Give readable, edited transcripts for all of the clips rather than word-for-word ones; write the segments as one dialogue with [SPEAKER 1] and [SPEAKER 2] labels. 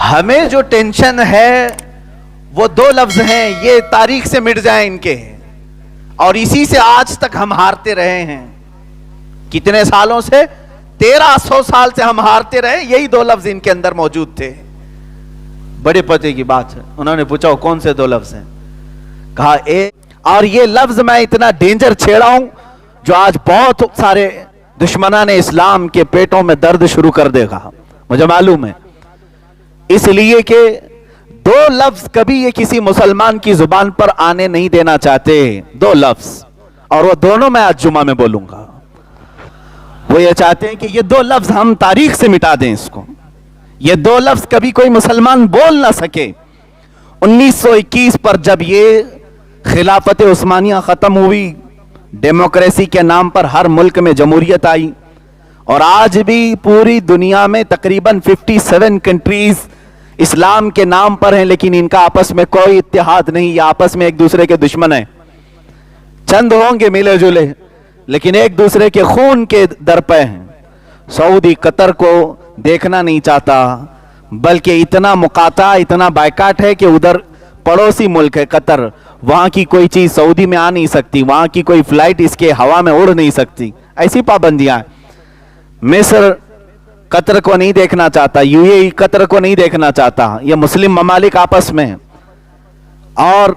[SPEAKER 1] ہمیں جو ٹینشن ہے وہ دو لفظ ہیں، یہ تاریخ سے مٹ جائیں ان کے، اور اسی سے آج تک ہم ہارتے رہے ہیں۔ کتنے سالوں سے؟ 1300 سال سے ہم ہارتے رہے، یہی دو لفظ ان کے اندر موجود تھے۔ بڑے پتے کی بات ہے، انہوں نے پوچھا کون سے دو لفظ ہیں؟ کہا اور یہ لفظ میں اتنا ڈینجر چھیڑا ہوں جو آج بہت سارے دشمنان اسلام کے پیٹوں میں درد شروع کر دے گا، مجھے معلوم ہے، اس لیے کہ دو لفظ کبھی یہ کسی مسلمان کی زبان پر آنے نہیں دینا چاہتے، دو لفظ، اور وہ دونوں میں آج جمعہ میں بولوں گا۔ وہ یہ چاہتے ہیں کہ یہ دو لفظ ہم تاریخ سے مٹا دیں، اس کو، یہ دو لفظ کبھی کوئی مسلمان بول نہ سکے۔ 1921 پر جب یہ خلافت عثمانیہ ختم ہوئی، ڈیموکریسی کے نام پر ہر ملک میں جمہوریت آئی، اور آج بھی پوری دنیا میں تقریباً 57 کنٹریز اسلام کے نام پر ہیں، لیکن ان کا آپس میں کوئی اتحاد نہیں، یہ آپس میں ایک دوسرے کے دشمن ہیں۔ چند ہوں گے ملے جلے، لیکن ایک دوسرے کے خون کے در پہ ہیں۔ سعودی قطر کو دیکھنا نہیں چاہتا، بلکہ اتنا مقاطع، اتنا بائیکاٹ ہے کہ ادھر پڑوسی ملک ہے قطر، وہاں کی کوئی چیز سعودی میں آ نہیں سکتی، وہاں کی کوئی فلائٹ اس کے ہوا میں اڑ نہیں سکتی، ایسی پابندیاں ہیں۔ مصر قطر کو نہیں دیکھنا چاہتا، یو اے ای قطر کو نہیں دیکھنا چاہتا، یہ مسلم ممالک آپس میں، اور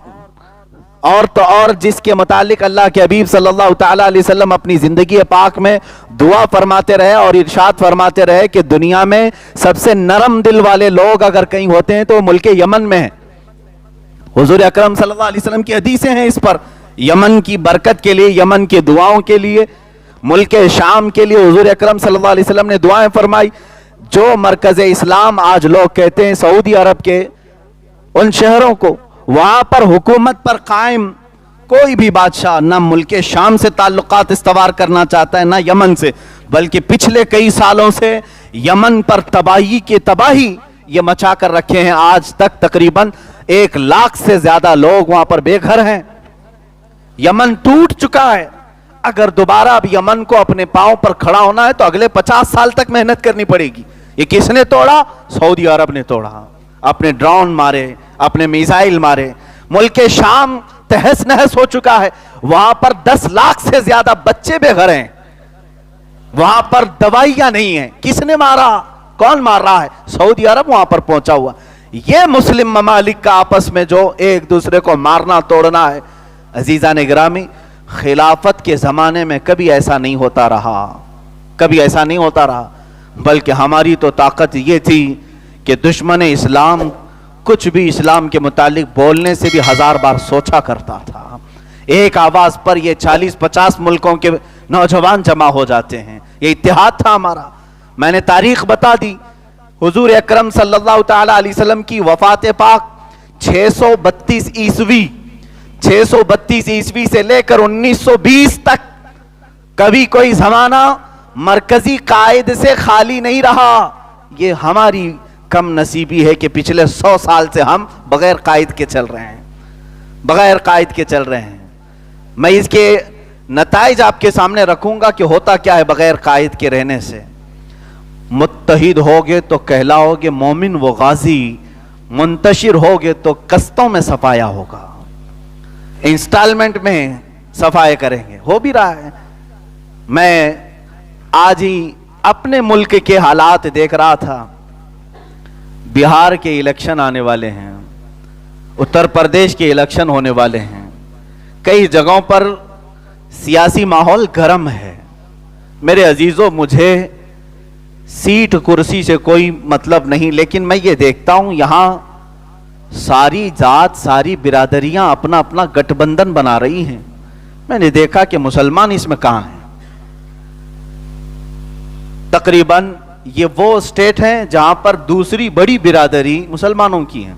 [SPEAKER 1] جس کے متعلق اللہ کے حبیب صلی اللہ تعالیٰ علیہ وسلم اپنی زندگی پاک میں دعا فرماتے رہے اور ارشاد فرماتے رہے کہ دنیا میں سب سے نرم دل والے لوگ اگر کہیں ہوتے ہیں تو وہ ملک یمن میں ہیں۔ حضور اکرم صلی اللہ علیہ وسلم کی حدیثیں ہیں اس پر، یمن کی برکت کے لیے، یمن کی دعاؤں کے لیے، ملک شام کے لیے حضور اکرم صلی اللہ علیہ وسلم نے دعائیں فرمائی۔ جو مرکز اسلام آج لوگ کہتے ہیں سعودی عرب کے ان شہروں کو، وہاں پر حکومت پر قائم کوئی بھی بادشاہ نہ ملک شام سے تعلقات استوار کرنا چاہتا ہے نہ یمن سے، بلکہ پچھلے کئی سالوں سے یمن پر تباہی کی تباہی یہ مچا کر رکھے ہیں۔ آج تک تقریباً 1 لاکھ سے زیادہ لوگ وہاں پر بے گھر ہیں۔ یمن ٹوٹ چکا ہے، اگر دوبارہ اب یمن کو اپنے پاؤں پر کھڑا ہونا ہے تو اگلے 50 سال تک محنت کرنی پڑے گی۔ یہ کس نے توڑا؟ سعودی عرب نے توڑا، اپنے ڈرون مارے، اپنے میزائل مارے۔ ملک شام تہس نہس ہو چکا ہے، وہاں پر 10 لاکھ سے زیادہ بچے بے گھر ہیں، وہاں پر دوائیاں نہیں ہیں۔ کس نے مارا؟ کون مار رہا ہے؟ سعودی عرب وہاں پر پہنچا ہوا۔ یہ مسلم ممالک کا آپس میں جو ایک دوسرے کو مارنا توڑنا ہے، عزیزان گرامی، خلافت کے زمانے میں کبھی ایسا نہیں ہوتا رہا، کبھی ایسا نہیں ہوتا رہا، بلکہ ہماری تو طاقت یہ تھی کہ دشمن اسلام کچھ بھی اسلام کے متعلق بولنے سے بھی 1000 بار سوچا کرتا تھا۔ ایک آواز پر یہ 40-50 ملکوں کے نوجوان جمع ہو جاتے ہیں، یہ اتحاد تھا ہمارا۔ میں نے تاریخ بتا دی، حضور اکرم صلی اللہ تعالیٰ علیہ وسلم کی وفات پاک 632 عیسوی 632 عیسوی سے لے کر 1920 تک کبھی کوئی زمانہ مرکزی قائد سے خالی نہیں رہا۔ یہ ہماری کم نصیبی ہے کہ پچھلے 100 سال سے ہم بغیر قائد کے چل رہے ہیں، بغیر قائد کے چل رہے ہیں۔ میں اس کے نتائج آپ کے سامنے رکھوں گا کہ ہوتا کیا ہے بغیر قائد کے رہنے سے۔ متحد ہوگے تو کہلاؤگے مومن و غازی، منتشر ہوگے تو قسطوں میں صفایا ہوگا، انسٹالمنٹ میں صفائے کریں گے، ہو بھی رہا ہے۔ میں آج ہی اپنے ملک کے حالات دیکھ رہا تھا، بہار کے الیکشن آنے والے ہیں، اتر پردیش کے الیکشن ہونے والے ہیں، کئی جگہوں پر سیاسی ماحول گرم ہے۔ میرے عزیزوں، مجھے سیٹ کرسی سے کوئی مطلب نہیں، لیکن میں یہ دیکھتا ہوں یہاں ساری ذات، ساری برادریاں اپنا اپنا گٹھ بندھن بنا رہی ہیں۔ میں نے دیکھا کہ مسلمان اس میں کہاں ہیں۔ تقریباً یہ وہ اسٹیٹ ہیں جہاں پر دوسری بڑی برادری مسلمانوں کی ہے،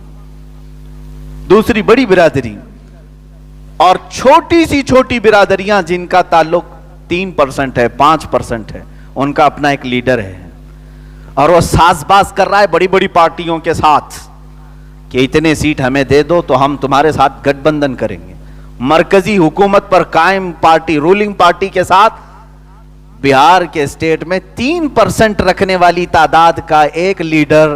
[SPEAKER 1] دوسری بڑی برادری، اور چھوٹی سی چھوٹی برادریاں جن کا تعلق 3% ہے، 5% ہے، ان کا اپنا ایک لیڈر ہے، اور وہ ساز باز کر رہا ہے بڑی بڑی پارٹیوں کے ساتھ کہ اتنے سیٹ ہمیں دے دو تو ہم تمہارے ساتھ گٹھ بندھن کریں گے۔ مرکزی حکومت پر قائم پارٹی، رولنگ پارٹی کے ساتھ بہار کے اسٹیٹ میں 3% رکھنے والی تعداد کا ایک لیڈر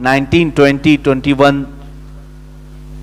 [SPEAKER 1] 1920-21,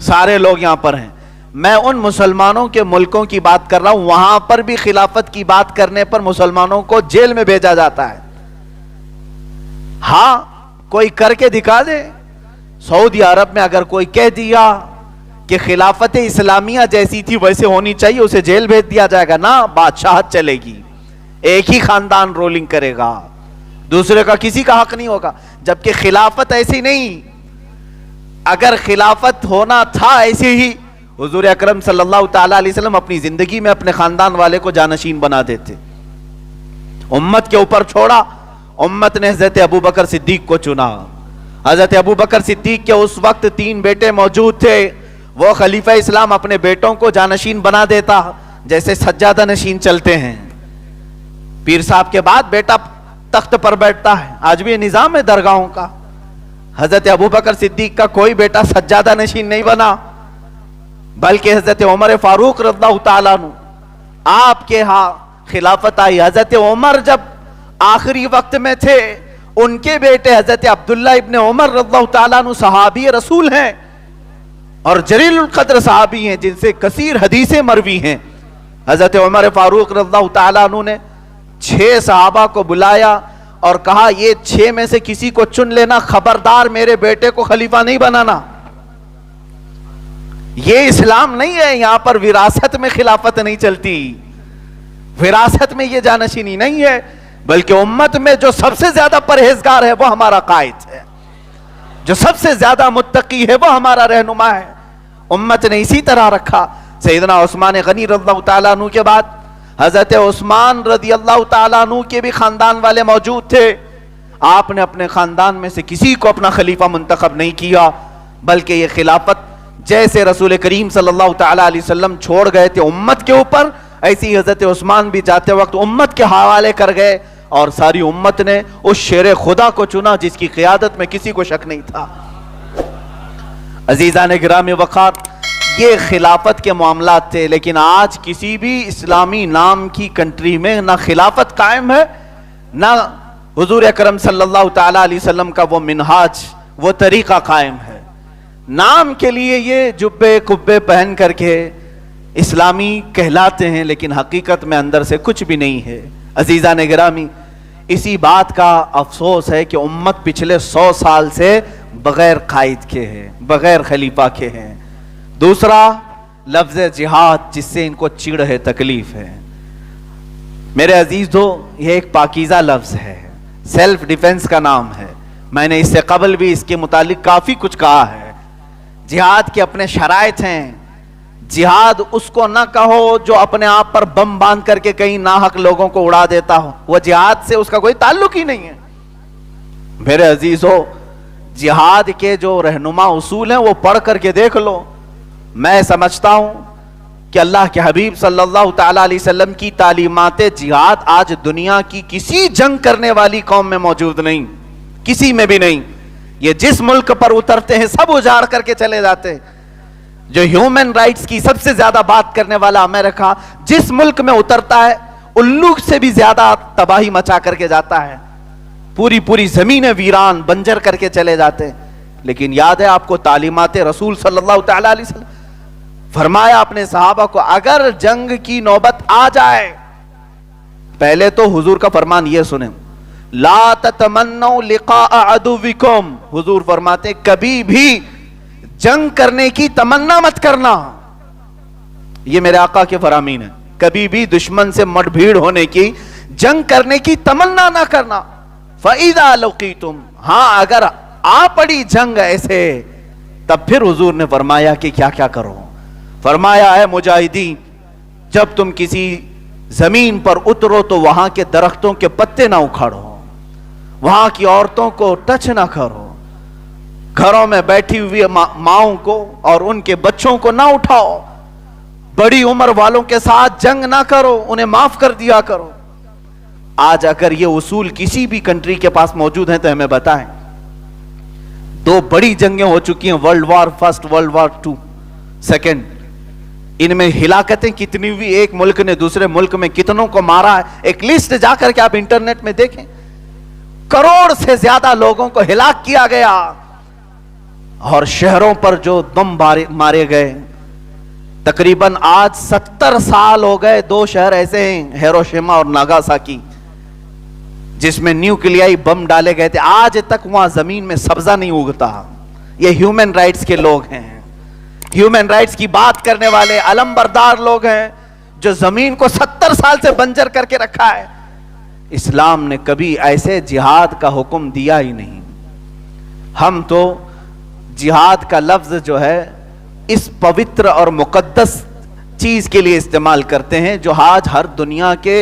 [SPEAKER 1] سارے لوگ یہاں پر ہیں. میں ان مسلمانوں کے ملکوں کی بات کر رہا ہوں وہاں پر بھی خلافت کی بات کرنے پر مسلمانوں کو جیل میں بھیجا جاتا ہے. ہاں کوئی کر کے دکھا دے. سعودی عرب میں اگر کوئی کہہ دیا کہ خلافت اسلامیہ جیسی تھی ویسے ہونی چاہیے, اسے جیل بھیج دیا جائے گا. نہ, بادشاہت چلے گی, ایک ہی خاندان رولنگ کرے گا, دوسرے کا کسی کا حق نہیں ہوگا. جبکہ خلافت ایسی نہیں. اگر خلافت ہونا تھا ایسے ہی حضور اکرم صلی اللہ تعالی علیہ وسلم اپنی زندگی میں اپنے خاندان والے کو جانشین بنا دیتے. امت کے اوپر چھوڑا, امت نے حضرت ابو بکر صدیق کو چنا. حضرت ابو بکر صدیق کے اس وقت 3 بیٹے موجود تھے. وہ خلیفہ اسلام اپنے بیٹوں کو جانشین بنا دیتا جیسے سجادہ نشین چلتے ہیں. پیر صاحب کے بعد بیٹا تخت پر بیٹھتا ہے. آج بھی یہ نظام ہے درگاہوں کا. حضرت ابو بکر صدیق کا کوئی بیٹا سجادہ نشین نہیں بنا, بلکہ حضرت عمر فاروق رضی اللہ تعالیٰ عنہ آپ کے ہاں خلافت آئی. حضرت عمر جب آخری وقت میں تھے, ان کے بیٹے حضرت عبداللہ ابن عمر رضی اللہ تعالیٰ عنہ صحابی رسول ہیں اور جلیل القدر صحابی ہیں جن سے کثیر حدیثیں مروی ہیں. حضرت عمر فاروق رضی اللہ تعالیٰ عنہ نے 6 صحابہ کو بلایا اور کہا یہ 6 میں سے کسی کو چن لینا, خبردار میرے بیٹے کو خلیفہ نہیں بنانا. یہ اسلام نہیں ہے, یہاں پر وراثت میں خلافت نہیں چلتی, وراثت میں یہ جانشینی نہیں ہے, بلکہ امت میں جو سب سے زیادہ پرہیزگار ہے وہ ہمارا قائد ہے, جو سب سے زیادہ متقی ہے وہ ہمارا رہنما ہے. امت نے اسی طرح رکھا. سیدنا عثمان غنی رضی اللہ تعالیٰ عنہ کے بعد حضرت عثمان رضی اللہ تعالیٰ عنہ کے بھی خاندان والے موجود تھے. آپ نے اپنے خاندان میں سے کسی کو اپنا خلیفہ منتخب نہیں کیا, بلکہ یہ خلافت جیسے رسول کریم صلی اللہ تعالیٰ علیہ وسلم چھوڑ گئے تھے امت کے اوپر, ایسی حضرت عثمان بھی جاتے وقت امت کے حوالے کر گئے اور ساری امت نے اس شیر خدا کو چنا جس کی قیادت میں کسی کو شک نہیں تھا. عزیزان گرامی وقار, یہ خلافت کے معاملات تھے. لیکن آج کسی بھی اسلامی نام کی کنٹری میں نہ خلافت قائم ہے, نہ حضور اکرم صلی اللہ تعالیٰ علیہ وسلم کا وہ منہاج, وہ طریقہ قائم ہے. نام کے لیے یہ جبے کبے پہن کر کے اسلامی کہلاتے ہیں, لیکن حقیقت میں اندر سے کچھ بھی نہیں ہے. عزیزان گرامی, اسی بات کا افسوس ہے کہ امت پچھلے 100 سال سے بغیر قائد کے ہے, بغیر خلیفہ کے ہیں. دوسرا لفظ جہاد, جس سے ان کو چڑ ہے, تکلیف ہے. میرے عزیزو, یہ ایک پاکیزہ لفظ ہے, سیلف ڈیفنس کا نام ہے. میں نے اس سے قبل بھی اس کے متعلق کافی کچھ کہا ہے. جہاد کے اپنے شرائط ہیں. جہاد اس کو نہ کہو جو اپنے آپ پر بم باندھ کر کے کہیں ناحق لوگوں کو اڑا دیتا ہو, وہ جہاد سے اس کا کوئی تعلق ہی نہیں ہے. میرے عزیزو, جہاد کے جو رہنما اصول ہیں وہ پڑھ کر کے دیکھ لو. میں سمجھتا ہوں کہ اللہ کے حبیب صلی اللہ تعالیٰ علیہ وسلم کی تعلیمات جہاد آج دنیا کی کسی جنگ کرنے والی قوم میں موجود نہیں, کسی میں بھی نہیں. یہ جس ملک پر اترتے ہیں سب اجاڑ کر کے چلے جاتے ہیں. جو ہیومن رائٹس کی سب سے زیادہ بات کرنے والا امریکہ جس ملک میں اترتا ہے الو سے بھی زیادہ تباہی مچا کر کے جاتا ہے. پوری زمینیں ویران بنجر کر کے چلے جاتے ہیں. لیکن یاد ہے آپ کو تعلیمات رسول صلی اللہ تعالیٰ علیہ وسلم, فرمایا اپنے صحابہ کو اگر جنگ کی نوبت آ جائے, پہلے تو حضور کا فرمان یہ سنیں, لا تتمنوا لقاء عدوکم. حضور فرماتے ہیں کبھی بھی جنگ کرنے کی تمنا مت کرنا. یہ میرے آقا کے فرامین ہیں, کبھی بھی دشمن سے مٹ بھیڑ ہونے کی, جنگ کرنے کی تمنا نہ کرنا. فَإِذَا لَقِيتُمْ, ہاں اگر آ پڑی جنگ ایسے, تب پھر حضور نے فرمایا کہ کیا کیا کرو. فرمایا ہے مجاہدین, جب تم کسی زمین پر اترو تو وہاں کے درختوں کے پتے نہ اکھاڑو, وہاں کی عورتوں کو ٹچ نہ کرو, گھروں میں بیٹھی ہوئی ماؤں کو اور ان کے بچوں کو نہ اٹھاؤ, بڑی عمر والوں کے ساتھ جنگ نہ کرو, انہیں معاف کر دیا کرو. آج اگر یہ اصول کسی بھی کنٹری کے پاس موجود ہیں تو ہمیں بتائیں. 2 بڑی جنگیں ہو چکی ہیں, world war first, world war 2 second. ان میں ہلاکتیں کتنی ہوئی, ایک ملک نے دوسرے ملک میں کتنوں کو مارا ہے. ایک لسٹ جا کر کے آپ انٹرنیٹ میں دیکھیں, کروڑ سے زیادہ لوگوں کو ہلاک کیا گیا. اور شہروں پر جو بم مارے گئے. تقریباً آج 70 سال ہو گئے. 2 شہر ایسے ہیں, ہیروشیما اور ناگاساکی, جس میں نیوکلیائی بم ڈالے گئے تھے. آج تک وہاں زمین میں سبزہ نہیں اگتا. یہ ہیومن رائٹس کے لوگ ہیں, ہیومن رائٹس کی بات کرنے والے علم بردار لوگ ہیں, جو زمین کو 70 سال سے بنجر کر کے رکھا ہے. اسلام نے کبھی ایسے جہاد کا حکم دیا ہی نہیں. ہم تو جہاد کا لفظ جو ہے اس پوتر اور مقدس چیز کے لیے استعمال کرتے ہیں جو آج ہر دنیا کے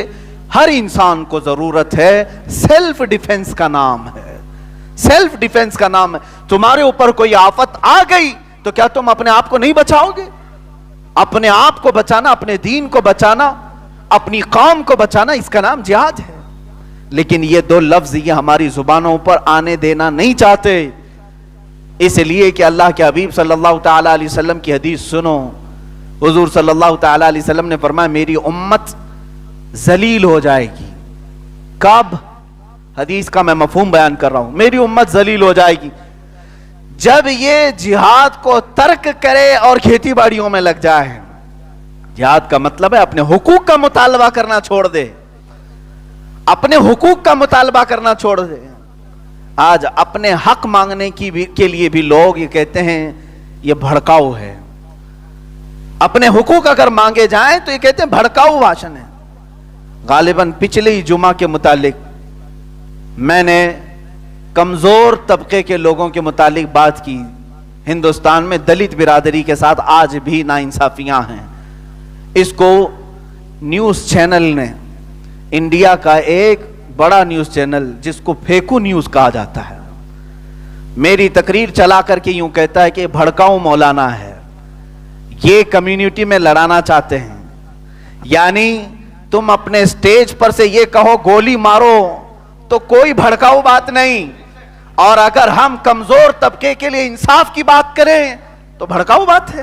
[SPEAKER 1] ہر انسان کو ضرورت ہے. سیلف ڈیفنس کا نام ہے, سیلف ڈیفنس کا نام ہے. تمہارے اوپر کوئی آفت آ گئی تو کیا تم اپنے آپ کو نہیں بچاؤ گے؟ اپنے آپ کو بچانا, اپنے دین کو بچانا, اپنی قوم کو بچانا, اس کا نام جہاد ہے. لیکن یہ 2 لفظ یہ ہماری زبانوں پر آنے دینا نہیں چاہتے, اس لیے کہ اللہ کے حبیب صلی اللہ تعالی علیہ وسلم کی حدیث سنو. حضور صلی اللہ تعالی علیہ وسلم نے فرمایا میری امت ذلیل ہو جائے گی. کب؟ حدیث کا میں مفہوم بیان کر رہا ہوں. میری امت ذلیل ہو جائے گی جب یہ جہاد کو ترک کرے اور کھیتی باڑیوں میں لگ جائے. جہاد کا مطلب ہے اپنے حقوق کا مطالبہ کرنا چھوڑ دے, اپنے حقوق کا مطالبہ کرنا چھوڑ دے. آج اپنے حق مانگنے کے لیے بھی لوگ یہ کہتے ہیں یہ بھڑکاؤ ہے. اپنے حقوق اگر مانگے جائیں تو یہ کہتے ہیں بھڑکاؤ بھاشن ہے. غالباً پچھلے ہی جمعہ کے متعلق میں نے کمزور طبقے کے لوگوں کے متعلق بات کی. ہندوستان میں دلت برادری کے ساتھ آج بھی ناانصافیاں ہیں. اس کو نیوز چینل نے, انڈیا کا ایک بڑا نیوز چینل جس کو پھیکو نیوز کہا جاتا ہے, میری تقریر چلا کر کے یوں کہتا ہے کہ بھڑکاؤ مولانا ہے, یہ کمیونٹی میں لڑانا چاہتے ہیں. یعنی تم اپنے سٹیج پر سے یہ کہو گولی مارو تو کوئی بھڑکاؤ بات نہیں, اور اگر ہم کمزور طبقے کے لیے انصاف کی بات کریں تو بھڑکاؤ بات ہے.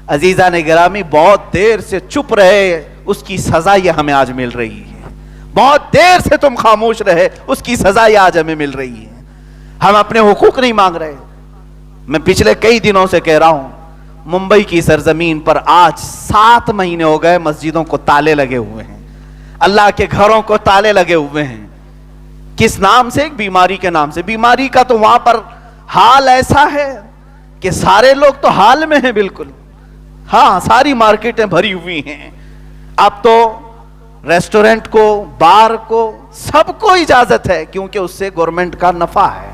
[SPEAKER 1] عزیزان گرامی, بہت دیر سے چپ رہے, اس کی سزا یہ ہمیں آج مل رہی ہے. بہت دیر سے تم خاموش رہے, اس کی سزا یہ آج ہمیں مل رہی ہے. ہم اپنے حقوق نہیں مانگ رہے. میں پچھلے کئی دنوں سے کہہ رہا ہوں, ممبئی کی سرزمین پر آج 7 مہینے ہو گئے مسجدوں کو تالے لگے ہوئے ہیں, اللہ کے گھروں کو تالے لگے ہوئے ہیں. کس نام سے؟ ایک بیماری کے نام سے. بیماری کا تو وہاں پر حال ایسا ہے کہ سارے لوگ تو حال میں ہیں بالکل. ہاں, ساری مارکیٹیں بھری ہوئی ہیں. اب تو ریسٹورنٹ کو, بار کو, سب کو اجازت ہے کیونکہ اس سے گورنمنٹ کا نفع ہے.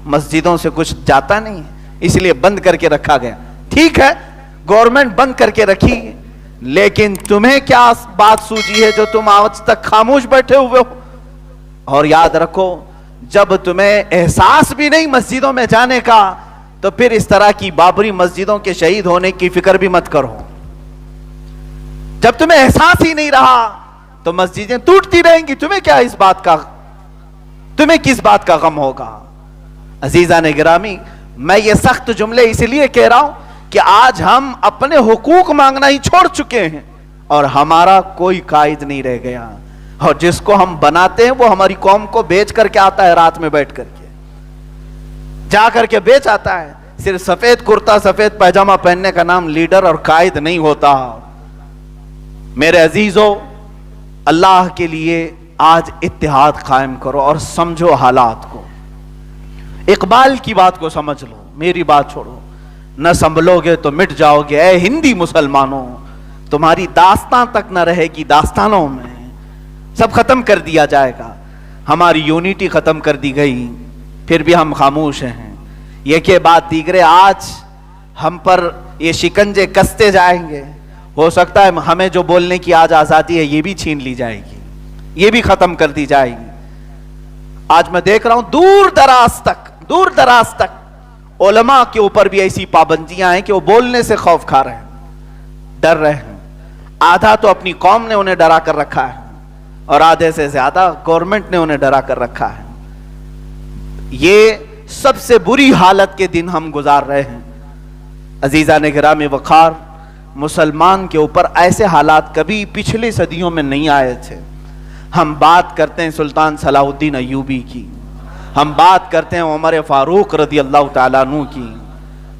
[SPEAKER 1] مسجدوں سے کچھ جاتا نہیں ہے, اس لیے بند کر کے رکھا گیا. ٹھیک ہے, گورنمنٹ بند کر کے رکھی, لیکن تمہیں کیا بات سوچی ہے جو تم آج تک خاموش بیٹھے ہوئے ہو؟ اور یاد رکھو, جب تمہیں احساس بھی نہیں مسجدوں میں جانے کا تو پھر اس طرح کی بابری مسجدوں کے شہید ہونے کی فکر بھی مت کرو. جب تمہیں احساس ہی نہیں رہا تو مسجدیں ٹوٹتی رہیں گی. تمہیں کیا اس بات کا, تمہیں کس بات کا غم ہوگا؟ عزیزان گرامی, میں یہ سخت جملے اس لیے کہہ رہا ہوں کہ آج ہم اپنے حقوق مانگنا ہی چھوڑ چکے ہیں اور ہمارا کوئی قائد نہیں رہ گیا. اور جس کو ہم بناتے ہیں وہ ہماری قوم کو بیچ کر کے آتا ہے, رات میں بیٹھ کر کے جا کر کے بیچ آتا ہے. صرف سفید کرتا سفید پیجامہ پہننے کا نام لیڈر اور قائد نہیں ہوتا. میرے عزیزو, اللہ کے لیے آج اتحاد قائم کرو اور سمجھو حالات کو. اقبال کی بات کو سمجھ لو, میری بات چھوڑو. نہ سنبھلو گے تو مٹ جاؤ گے اے ہندی مسلمانوں, تمہاری داستان تک نہ رہے گی, داستانوں میں سب ختم کر دیا جائے گا. ہماری یونٹی ختم کر دی گئی, پھر بھی ہم خاموش ہیں. یہ کہ بات دیگرے آج ہم پر یہ شکنجے کستے جائیں گے. ہو سکتا ہے ہمیں جو بولنے کی آج آزادی ہے یہ بھی چھین لی جائے گی, یہ بھی ختم کر دی جائے گی. آج میں دیکھ رہا ہوں دور دراز تک علماء کے اوپر بھی ایسی پابندیاں ہیں کہ وہ بولنے سے خوف کھا رہے ہیں, ڈر رہے ہیں. آدھا تو اپنی قوم نے انہیں ڈرا کر رکھا ہے اور آدھے سے زیادہ گورنمنٹ نے انہیں ڈرا کر رکھا ہے. یہ سب سے بری حالت کے دن ہم گزار رہے ہیں. عزیزان گرامی وقار, مسلمان کے اوپر ایسے حالات کبھی پچھلی صدیوں میں نہیں آئے تھے. ہم بات کرتے ہیں سلطان صلاح الدین ایوبی کی, ہم بات کرتے ہیں عمر فاروق رضی اللہ تعالیٰ عنہ کی,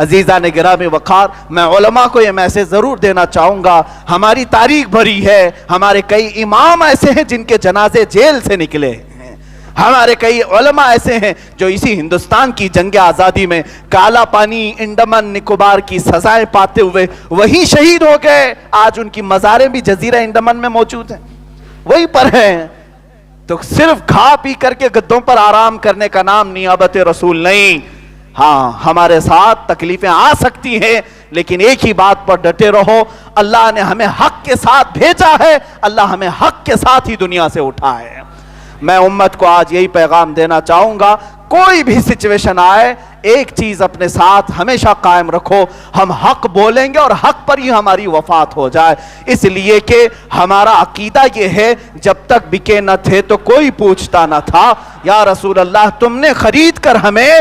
[SPEAKER 1] عزیزان گرامی وقار، میں علماء کو یہ میسج ضرور دینا چاہوں گا، ہماری تاریخ بھری ہے، ہمارے کئی امام ایسے ہیں جن کے جنازے جیل سے نکلے ہیں، ہمارے کئی علماء ایسے ہیں جو اسی ہندوستان کی جنگ آزادی میں کالا پانی، انڈمان نکوبار کی سزائیں پاتے ہوئے وہی شہید ہو گئے۔ آج ان کی مزاریں بھی جزیرہ انڈمان میں موجود ہیں، وہی پر ہیں۔ تو صرف کھا پی کر کے گدوں پر آرام کرنے کا نام نیابت رسول نہیں۔ ہاں، ہمارے ساتھ تکلیفیں آ سکتی ہیں، لیکن ایک ہی بات پر ڈٹے رہو، اللہ نے ہمیں حق کے ساتھ بھیجا ہے، اللہ ہمیں حق کے ساتھ ہی دنیا سے اٹھا ہے۔ میں امت کو آج یہی پیغام دینا چاہوں گا، کوئی بھی سچویشن آئے، ایک چیز اپنے ساتھ ہمیشہ قائم رکھو، ہم حق بولیں گے اور حق پر ہی ہماری وفات ہو جائے، اس لیے کہ ہمارا عقیدہ یہ ہے جب تک بکے نہ تھے تو کوئی پوچھتا نہ تھا، یا رسول اللہ تم نے خرید کر ہمیں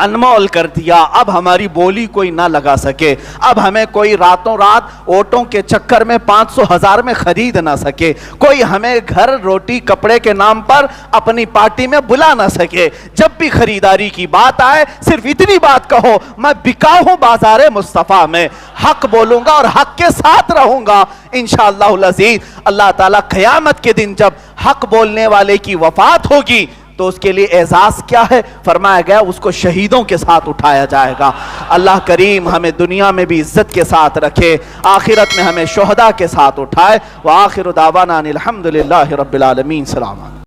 [SPEAKER 1] انمول کر دیا، اب ہماری بولی کوئی نہ لگا سکے، اب ہمیں کوئی راتوں رات اوٹوں کے چکر میں 500,000 میں خرید نہ سکے، کوئی ہمیں گھر روٹی کپڑے کے نام پر اپنی پارٹی میں بلا نہ سکے۔ جب بھی خریداری کی بات آئے صرف اتنی بات کہو، میں بکا ہوں بازار مصطفیٰ میں، حق بولوں گا اور حق کے ساتھ رہوں گا انشاءاللہ العزیز۔ اللہ تعالیٰ قیامت کے دن جب حق بولنے والے کی وفات ہوگی تو اس کے لیے اعزاز کیا ہے؟ فرمایا گیا اس کو شہیدوں کے ساتھ اٹھایا جائے گا۔ اللہ کریم ہمیں دنیا میں بھی عزت کے ساتھ رکھے، آخرت میں ہمیں شہداء کے ساتھ اٹھائے۔ وآخر دعوانا ان الحمدللہ رب العالمین۔ سلام۔